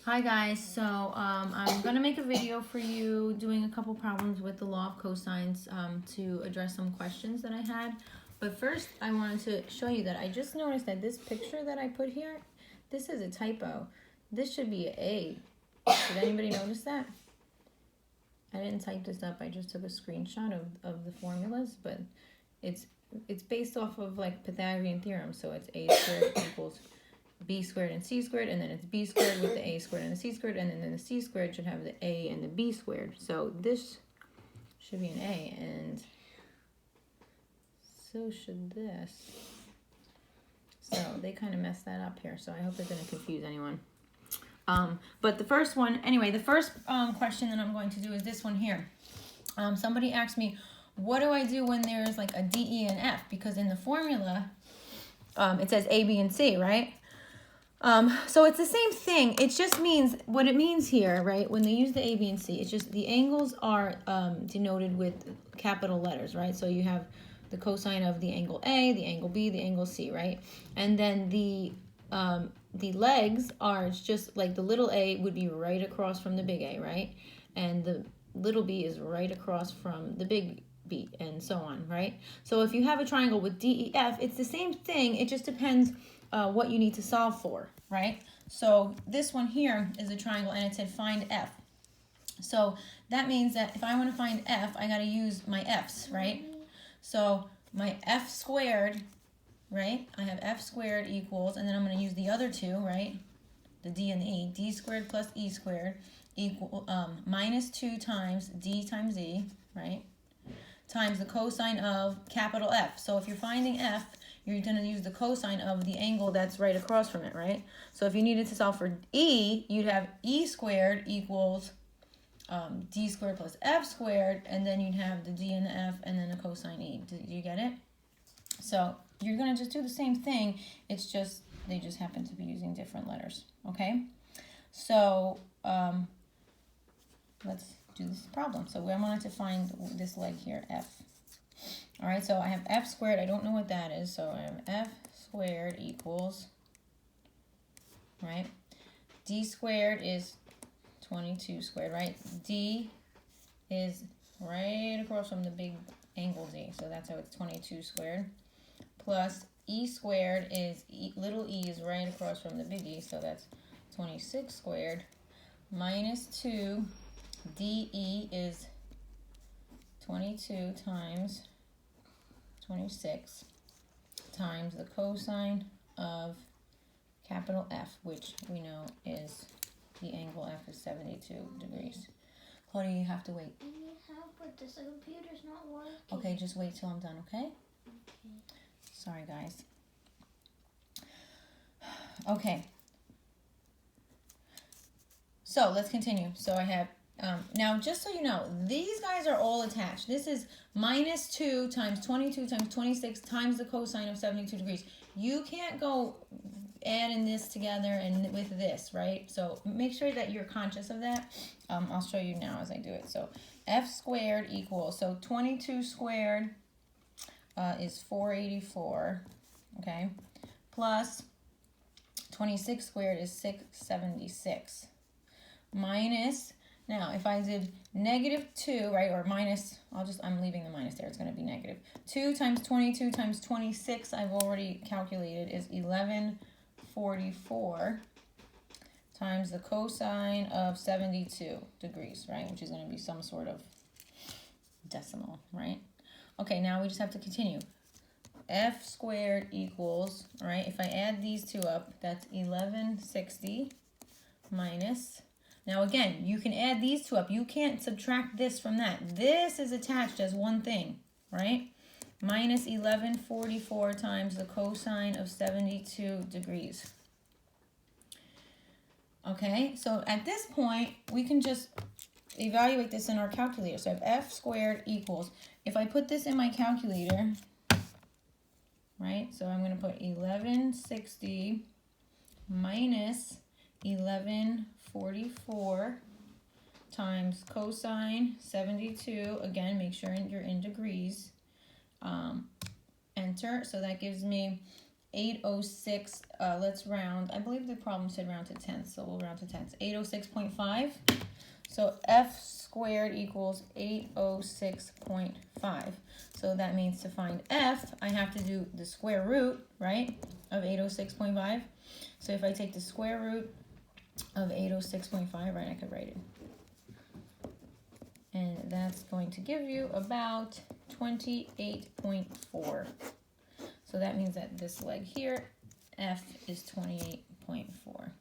Hi guys, so I'm going to make a video for you doing a couple problems with the law of cosines to address some questions that I had. But first I wanted to show you that I just noticed that this picture that I put here, this is a typo. This should be an A. Did anybody notice that? I didn't type this up, I just took a screenshot of the formulas, but it's based off of like Pythagorean theorem, so it's A squared equals b squared and c squared, and then it's b squared with the a squared and the c squared, and then the c squared should have the a and the b squared. So this should be an a, and so should this. So they kind of messed that up here, so I hope it didn't confuse anyone. But the first one, anyway, the first question that I'm going to do is this one here. Somebody asked me, what do I do when there's like a D, E, and F? Because in the formula, it says A, B, and C, right? So it's the same thing. It just means, what it means here, right, when they use the A, B, and C, it's just the angles are denoted with capital letters, right? So you have the cosine of the angle A, the angle B, the angle C, right? And then the legs are just like the little a would be right across from the big A, right? And the little b is right across from the big B, and so on, right? So if you have a triangle with D, E, F, it's the same thing. It just depends what you need to solve for, right? So this one here is a triangle, and it said find F. So that means that if I want to find F, I got to use my F's, right? So my F squared, right? I have F squared equals, and then I'm going to use the other two, right? The D and the E. D squared plus E squared equal minus 2 times D times E, right? Times the cosine of capital F. So if you're finding F, you're going to use the cosine of the angle that's right across from it, right? So if you needed to solve for E, you'd have E squared equals D squared plus F squared, and then you'd have the D and the F, and then the cosine E. Do you get it? So you're going to just do the same thing. It's just, they just happen to be using different letters, okay? So let's do this problem. So I wanted to find this leg here, F. All right, so I have F squared. I don't know what that is, so I have F squared equals, right? D squared is 22 squared, right? D is right across from the big angle D, so that's how it's 22 squared. Plus E squared is, little e is right across from the big E, so that's 26 squared. Minus 2 DE is 22 times 26 times the cosine of capital F, which we know is the angle F is 72 degrees. Claudia, you have to wait. But the computer's not working. Okay, just wait till I'm done, okay? Okay. Sorry, guys. Okay. So let's continue. So I have, now just so you know, these guys are all attached. This is minus 2 times 22 times 26 times the cosine of 72 degrees. You can't go adding this together and with this, right? So make sure that you're conscious of that. I'll show you now as I do it. So F squared equals, so 22 squared is 484, okay? Plus 26 squared is 676. Minus, now if I did negative 2, right, or minus, I'm leaving the minus there, it's going to be negative. 2 times 22 times 26, I've already calculated, is 1144 times the cosine of 72 degrees, right, which is going to be some sort of decimal, right? Okay, now we just have to continue. F squared equals, all right, if I add these two up, that's 1160 minus, now again, you can add these two up. You can't subtract this from that. This is attached as one thing, right? Minus 1144 times the cosine of 72 degrees. Okay, so at this point, we can just evaluate this in our calculator. So I have F squared equals, if I put this in my calculator, right, so I'm going to put 1160 minus 1144 times cosine 72, again, make sure you're in degrees, enter, so that gives me 806, let's round. I believe the problem said round to tenths, so we'll round to tenths. 806.5. So f squared equals 806.5. So that means to find f, I have to do the square root, right, of 806.5. So if I take the square root of 806.5, right, I could write it. And that's going to give you about 28.4. So that means that this leg here, f is 28.4.